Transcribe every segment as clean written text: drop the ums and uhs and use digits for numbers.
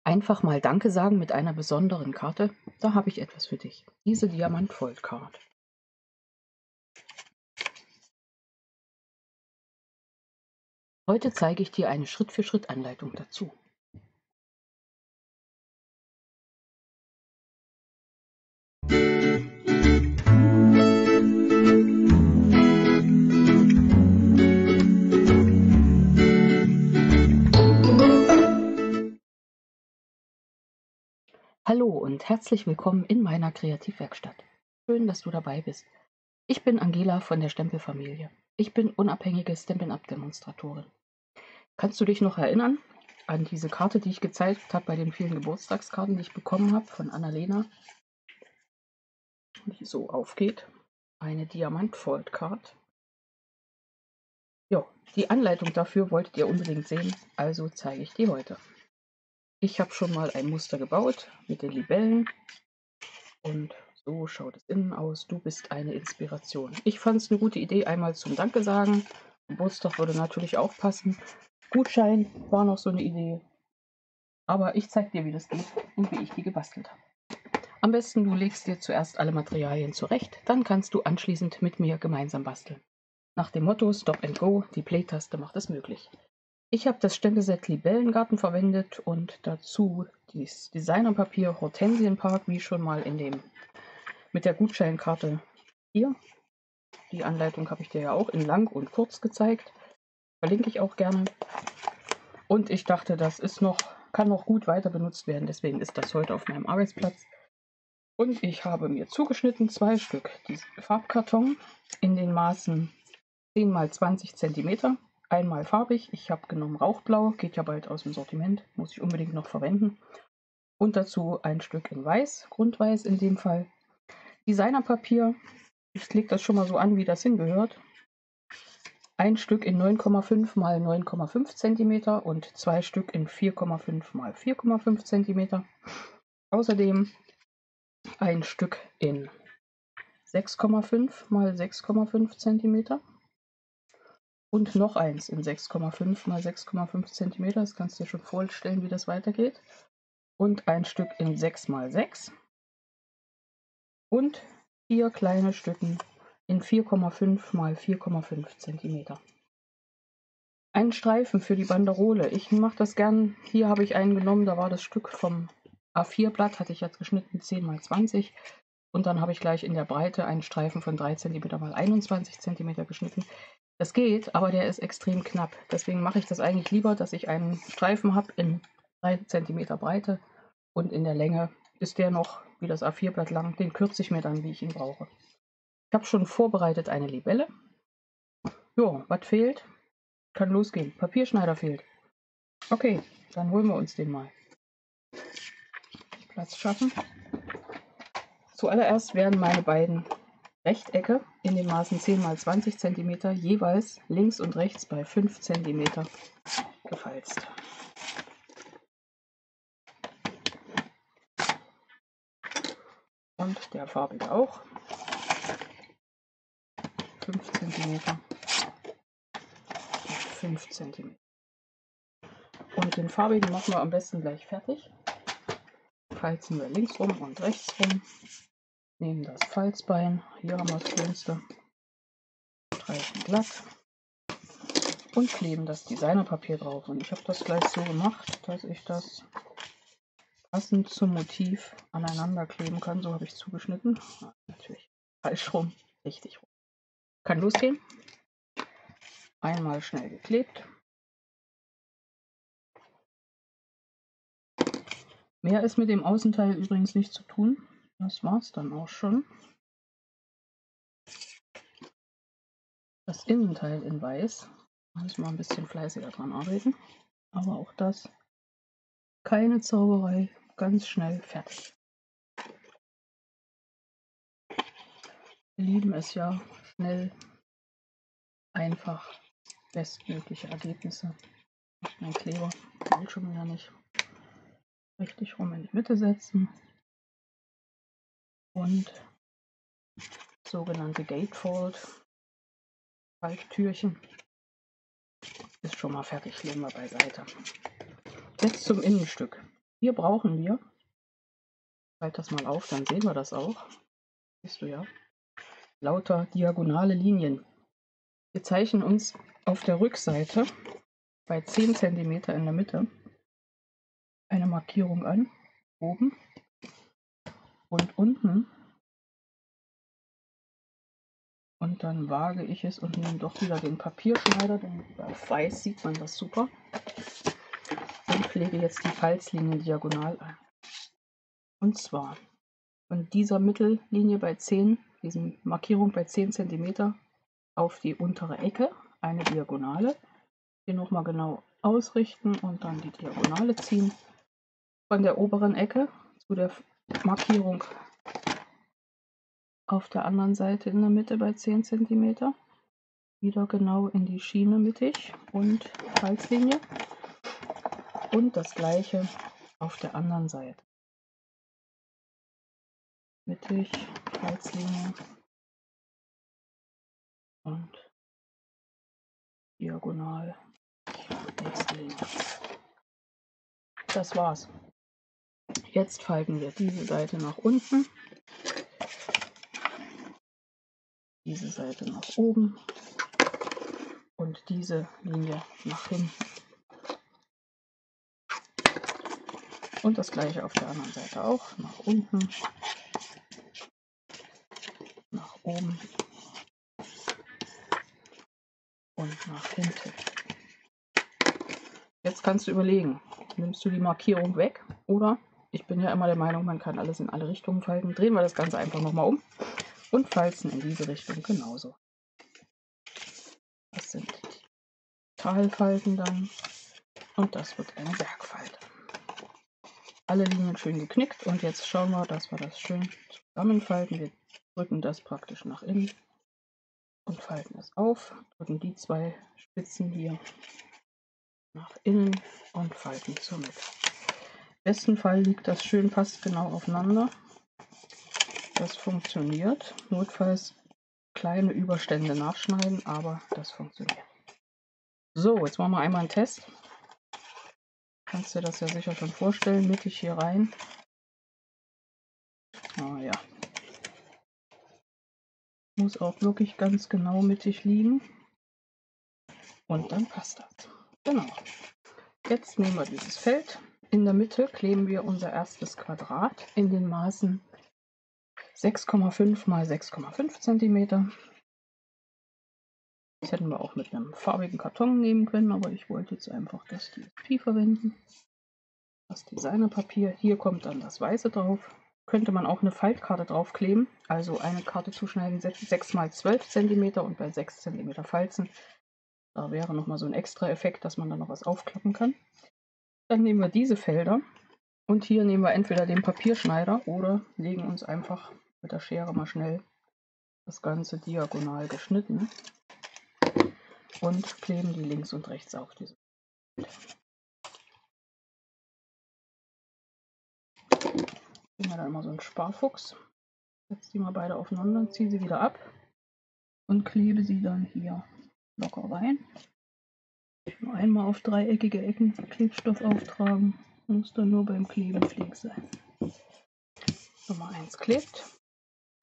Einfach mal Danke sagen mit einer besonderen Karte. Da habe ich etwas für dich. Diese Diamant-Fold-Card. Heute zeige ich dir eine Schritt-für-Schritt-Anleitung dazu. Hallo und herzlich willkommen in meiner Kreativwerkstatt. Schön, dass du dabei bist. Ich bin Angela von der Stempelfamilie. Ich bin unabhängige Stampin'-Up-Demonstratorin. Kannst du dich noch erinnern an diese Karte, die ich gezeigt habe bei den vielen Geburtstagskarten, die ich bekommen habe von Annalena, die so aufgeht? Eine Diamant-Fold-Card. Ja, die Anleitung dafür wolltet ihr unbedingt sehen, also zeige ich die heute. Ich habe schon mal ein Muster gebaut mit den Libellen und so schaut es innen aus. Du bist eine Inspiration. Ich fand es eine gute Idee, einmal zum Danke sagen. Geburtstag würde natürlich auch passen. Gutschein war noch so eine Idee. Aber ich zeige dir, wie das geht und wie ich die gebastelt habe. Am besten, du legst dir zuerst alle Materialien zurecht, dann kannst du anschließend mit mir gemeinsam basteln. Nach dem Motto Stop and Go, die Play-Taste macht es möglich. Ich habe das Stempelset Libellengarten verwendet und dazu das Designerpapier Hortensienpark, wie schon mal mit der Gutscheinkarte hier. Die Anleitung habe ich dir ja auch in lang und kurz gezeigt. Verlinke ich auch gerne. Und ich dachte, das kann noch gut weiter benutzt werden, deswegen ist das heute auf meinem Arbeitsplatz. Und ich habe mir zugeschnitten 2 Stück diesen Farbkarton in den Maßen 10 x 20 cm. Einmal farbig, ich habe genommen Rauchblau, geht ja bald aus dem Sortiment, muss ich unbedingt noch verwenden. Und dazu ein Stück in Weiß, Grundweiß in dem Fall. Designerpapier, ich lege das schon mal so an, wie das hingehört. Ein Stück in 9,5 x 9,5 cm und 2 Stück in 4,5 x 4,5 cm. Außerdem ein Stück in 6,5 x 6,5 cm. Und noch eins in 6,5 x 6,5 cm. Das kannst du dir schon vorstellen, wie das weitergeht. Und ein Stück in 6 x 6. Und 4 kleine Stücken in 4,5 x 4,5 cm. Einen Streifen für die Banderole. Ich mache das gern. Hier habe ich einen genommen, da war das Stück vom A4-Blatt, hatte ich jetzt geschnitten 10 x 20. Und dann habe ich gleich in der Breite einen Streifen von 3 cm x 21 cm geschnitten. Das geht, aber der ist extrem knapp. Deswegen mache ich das eigentlich lieber, dass ich einen Streifen habe in 3 cm Breite und in der Länge ist der noch wie das A4-Blatt lang. Den kürze ich mir dann, wie ich ihn brauche. Ich habe schon vorbereitet eine Libelle. Jo, was fehlt? Kann losgehen. Papierschneider fehlt. Okay, dann holen wir uns den mal. Platz schaffen. Zuallererst werden meine beiden Rechtecke in den Maßen 10 x 20 cm jeweils links und rechts bei 5 cm gefalzt. Und der farbige auch. 5 cm. 5 cm. Und den farbigen machen wir am besten gleich fertig. Falzen wir links rum und rechts rum. Nehmen das Falzbein. Hier haben wir das schönste. Streichen glatt. Und kleben das Designerpapier drauf. Und ich habe das gleich so gemacht, dass ich das passend zum Motiv aneinander kleben kann. So habe ich zugeschnitten. Natürlich falsch rum, richtig rum. Kann losgehen. Einmal schnell geklebt. Mehr ist mit dem Außenteil übrigens nicht zu tun. Das war es dann auch schon. Das Innenteil in Weiß. Da muss man ein bisschen fleißiger dran arbeiten. Aber auch das keine Zauberei. Ganz schnell fertig. Wir lieben es ja schnell, einfach, bestmögliche Ergebnisse. Mein Kleber will schon wieder nicht. Richtig rum in die Mitte setzen und sogenannte Gatefold, Falttürchen, ist schon mal fertig, legen wir beiseite. Jetzt zum Innenstück. Hier brauchen wir, ich halte das mal auf, dann sehen wir das auch, siehst du ja, lauter diagonale Linien. Wir zeichnen uns auf der Rückseite bei 10 cm in der Mitte eine Markierung an, oben und unten. Und dann wage ich es und nehme doch wieder den Papierschneider, denn auf weiß sieht man das super. Und pflege jetzt die Falzlinien diagonal ein. Und zwar von dieser Mittellinie bei 10, diesen Markierung bei 10 cm auf die untere Ecke eine Diagonale. Hier nochmal genau ausrichten und dann die Diagonale ziehen. Von der oberen Ecke zu der Markierung auf der anderen Seite in der Mitte bei 10 cm. Wieder genau in die Schiene mittig und Falzlinie. Und das gleiche auf der anderen Seite. Mittig, Falzlinie und diagonal, nächste Linie. Das war's. Jetzt falten wir diese Seite nach unten, diese Seite nach oben und diese Linie nach hinten. Und das gleiche auf der anderen Seite auch, nach unten, nach oben und nach hinten. Jetzt kannst du überlegen, nimmst du die Markierung weg oder, ich bin ja immer der Meinung, man kann alles in alle Richtungen falten, drehen wir das Ganze einfach nochmal um und falzen in diese Richtung genauso. Das sind die Talfalten dann und das wird eine Bergfalte. Alle Linien schön geknickt und jetzt schauen wir, dass wir das schön zusammenfalten. Wir drücken das praktisch nach innen und falten es auf, drücken die zwei Spitzen hier nach innen und falten zur Mitte. Im besten Fall liegt das schön fast genau aufeinander. Das funktioniert. Notfalls kleine Überstände nachschneiden, aber das funktioniert. So, jetzt machen wir einmal einen Test. Kannst dir das ja sicher schon vorstellen, mittig hier rein. Ah ja. Muss auch wirklich ganz genau mittig liegen. Und dann passt das. Genau. Jetzt nehmen wir dieses Feld. In der Mitte kleben wir unser erstes Quadrat in den Maßen 6,5 x 6,5 cm. Das hätten wir auch mit einem farbigen Karton nehmen können, aber ich wollte jetzt einfach das DSP verwenden. Das Designerpapier. Hier kommt dann das Weiße drauf. Könnte man auch eine Faltkarte draufkleben, also eine Karte zuschneiden, 6 x 12 cm und bei 6 cm falzen. Da wäre nochmal so ein extra Effekt, dass man dann noch was aufklappen kann. Dann nehmen wir diese Felder und hier nehmen wir entweder den Papierschneider oder legen uns einfach mit der Schere mal schnell das Ganze diagonal geschnitten und kleben die links und rechts auf diese. Ich bin ja da immer so ein Sparfuchs. Setze die mal beide aufeinander, ziehe sie wieder ab und klebe sie dann hier locker rein. Nur einmal auf dreieckige Ecken Klebstoff auftragen, muss dann nur beim Kleben flink sein. Nummer 1 klebt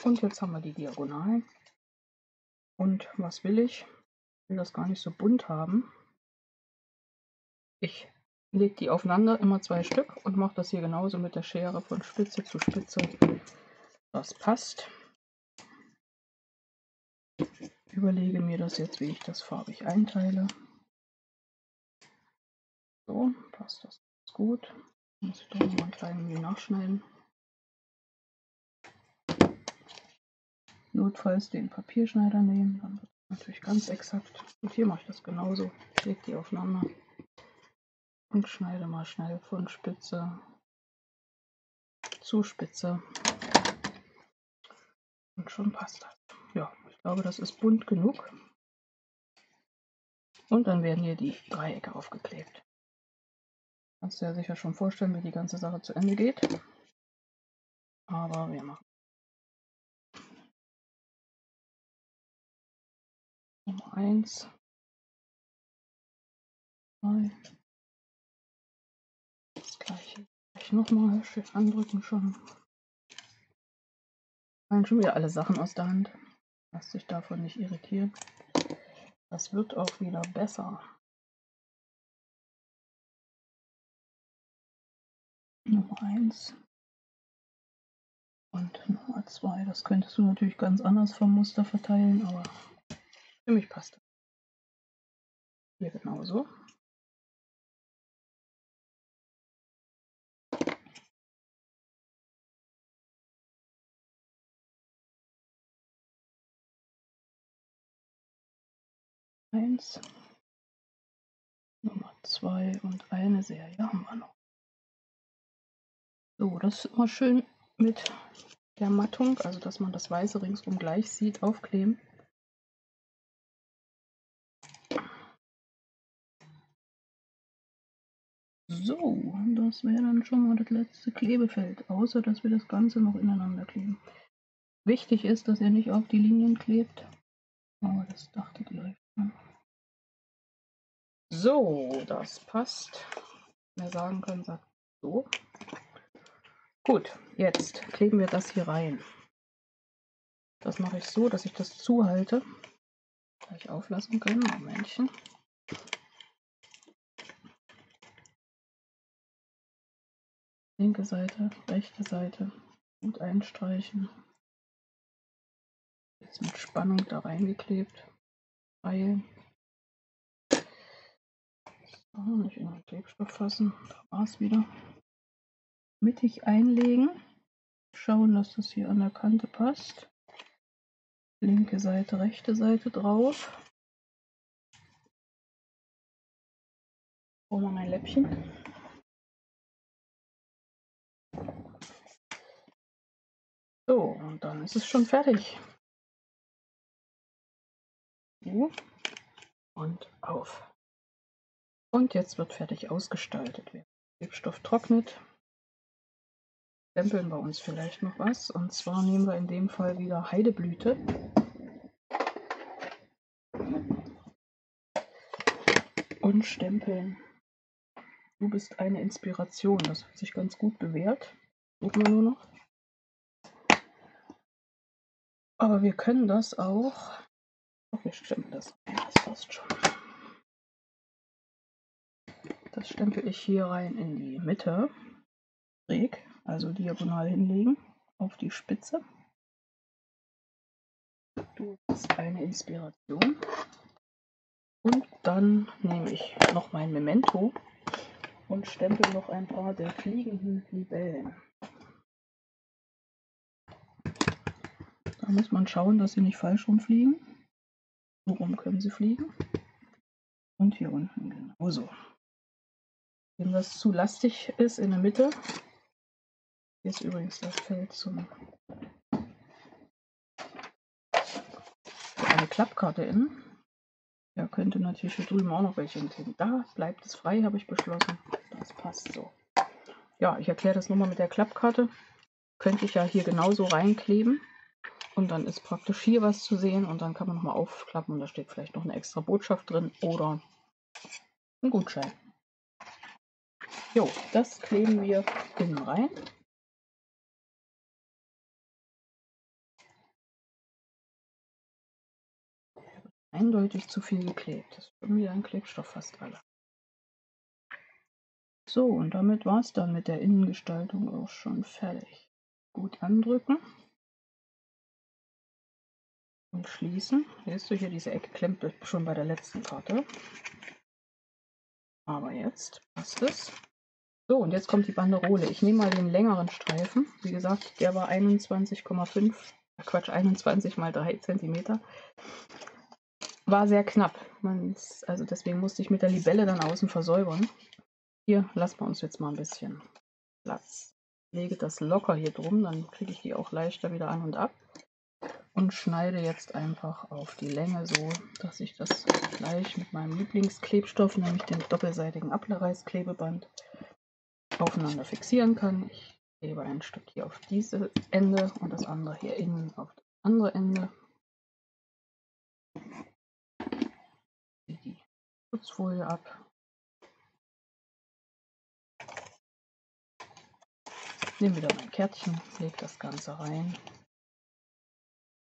und jetzt haben wir die Diagonalen. Und was will ich? Ich will das gar nicht so bunt haben. Ich lege die aufeinander, immer 2 Stück und mache das hier genauso mit der Schere von Spitze zu Spitze. Das passt. Überlege mir das jetzt, wie ich das farbig einteile. So, passt das ganz gut. Muss ich doch noch mal einen kleinen Mühe nachschneiden. Notfalls den Papierschneider nehmen, dann wird es natürlich ganz exakt. Und hier mache ich das genauso. Ich lege die aufeinander und schneide mal schnell von Spitze zu Spitze. Und schon passt das. Ja, ich glaube, das ist bunt genug. Und dann werden hier die Dreiecke aufgeklebt. Kannst du ja sicher schon vorstellen, wie die ganze Sache zu Ende geht. Aber wir machen Nummer 1, 2, das gleiche Ich nochmal schön andrücken schon. Fallen schon wieder alle Sachen aus der Hand. Lass dich davon nicht irritieren. Das wird auch wieder besser. Nummer 1 und Nummer 2. Das könntest du natürlich ganz anders vom Muster verteilen, aber für mich passt das. Hier genauso. Eins, Nummer 2 und eine Serie haben wir noch. So, das ist immer schön mit der Mattung, also dass man das Weiße ringsum gleich sieht, aufkleben. So, das wäre dann schon mal das letzte Klebefeld, außer dass wir das Ganze noch ineinander kleben. Wichtig ist, dass ihr nicht auf die Linien klebt, aber das dachtet ihr euch schon. So, das passt. Wer sagen kann, sagt so. Gut, jetzt kleben wir das hier rein. Das mache ich so, dass ich das zuhalte. Gleich auflassen können. Momentchen. Linke Seite, rechte Seite. Gut einstreichen. Jetzt mit Spannung da reingeklebt. Reihen. So, nicht in den Klebstoff fassen. Da war es wieder. Mittig einlegen. Schauen, dass das hier an der Kante passt. Linke Seite, rechte Seite drauf. Hol mal mein Läppchen. So, und dann ist es schon fertig. So. Und auf. Und jetzt wird fertig ausgestaltet. Der Klebstoff trocknet. Stempeln wir uns vielleicht noch was. Und zwar nehmen wir in dem Fall wieder Heideblüte. Und stempeln. Du bist eine Inspiration. Das hat sich ganz gut bewährt. Suchen wir nur noch. Aber wir können das auch. Ach, wir stempeln das. Ja, das passt schon. Das stempel ich hier rein in die Mitte. Schräg, also diagonal hinlegen auf die Spitze. Du bist eine Inspiration. Und dann nehme ich noch mein Memento und stempel noch ein paar der fliegenden Libellen. Da muss man schauen, dass sie nicht falsch rumfliegen. So rum können sie fliegen. Und hier unten genauso. Wenn das zu lastig ist in der Mitte, hier ist übrigens das Feld für eine Klappkarte innen. Ja, könnte natürlich hier drüben auch noch welche hinten. Da bleibt es frei, habe ich beschlossen. Das passt so. Ja, ich erkläre das nochmal mit der Klappkarte. Könnte ich ja hier genauso reinkleben. Und dann ist praktisch hier was zu sehen und dann kann man nochmal aufklappen und da steht vielleicht noch eine extra Botschaft drin oder ein Gutschein. Jo, das kleben wir innen rein. Eindeutig zu viel geklebt. Das ist schon wieder ein Klebstoff fast alle. So, und damit war es dann mit der Innengestaltung auch schon fertig. Gut andrücken. Und schließen. Siehst du hier, diese Ecke klemmt schon bei der letzten Karte. Aber jetzt passt es. So, und jetzt kommt die Banderole. Ich nehme mal den längeren Streifen. Wie gesagt, der war 21,5. Quatsch, 21 mal 3 cm. War sehr knapp. Also deswegen musste ich mit der Libelle dann außen versäubern. Hier lassen wir uns jetzt mal ein bisschen Platz. Ich lege das locker hier drum, dann kriege ich die auch leichter wieder an und ab. Und schneide jetzt einfach auf die Länge so, dass ich das gleich mit meinem Lieblingsklebstoff, nämlich dem doppelseitigen Ablereißklebeband, aufeinander fixieren kann. Ich klebe ein Stück hier auf dieses Ende und das andere hier innen auf das andere Ende. Die Schutzfolie ab. nehme wieder mein Kärtchen, lege das Ganze rein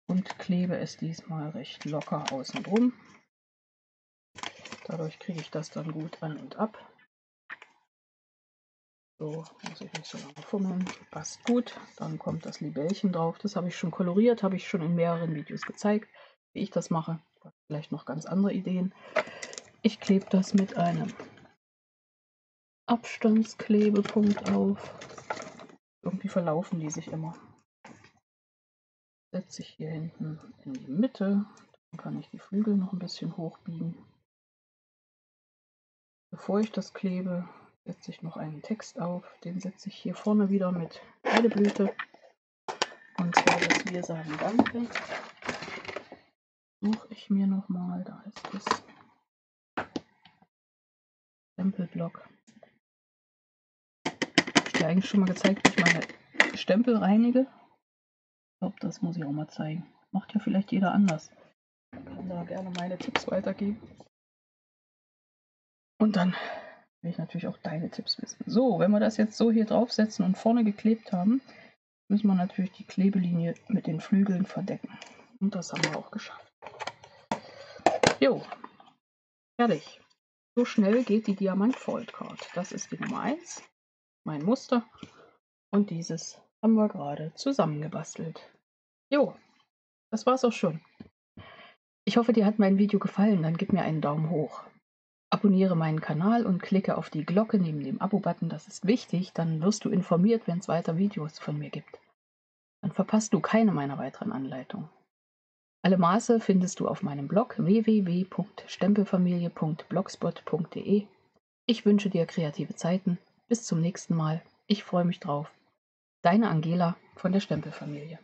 und klebe es diesmal recht locker außen rum. Dadurch kriege ich das dann gut an und ab. So, muss ich nicht so lange fummeln. Passt gut. Dann kommt das Libellchen drauf. Das habe ich schon koloriert, habe ich schon in mehreren Videos gezeigt, wie ich das mache. Vielleicht noch ganz andere Ideen. Ich klebe das mit einem Abstandsklebepunkt auf. Irgendwie verlaufen die sich immer. Setze ich hier hinten in die Mitte. Dann kann ich die Flügel noch ein bisschen hochbiegen. Bevor ich das klebe, setze ich noch einen Text auf. Den setze ich hier vorne wieder mit Heideblüte. Und zwar, dass wir sagen Danke. Suche ich mir nochmal, da ist das Stempelblock. Ich habe dir eigentlich schon mal gezeigt, wie ich meine Stempel reinige. Ich glaube, das muss ich auch mal zeigen. Macht ja vielleicht jeder anders. Ich kann da gerne meine Tipps weitergeben. Und dann will ich natürlich auch deine Tipps wissen. So, wenn wir das jetzt so hier draufsetzen und vorne geklebt haben, müssen wir natürlich die Klebelinie mit den Flügeln verdecken. Und das haben wir auch geschafft. Jo, fertig. So schnell geht die Diamant Fold Card. Das ist die Nummer 1, mein Muster. Und dieses haben wir gerade zusammengebastelt. Jo, das war's auch schon. Ich hoffe, dir hat mein Video gefallen. Dann gib mir einen Daumen hoch. Abonniere meinen Kanal und klicke auf die Glocke neben dem Abo-Button. Das ist wichtig. Dann wirst du informiert, wenn es weiter Videos von mir gibt. Dann verpasst du keine meiner weiteren Anleitungen. Alle Maße findest du auf meinem Blog www.stempelfamilie.blogspot.de. Ich wünsche dir kreative Zeiten. Bis zum nächsten Mal. Ich freue mich drauf. Deine Angela von der Stempelfamilie.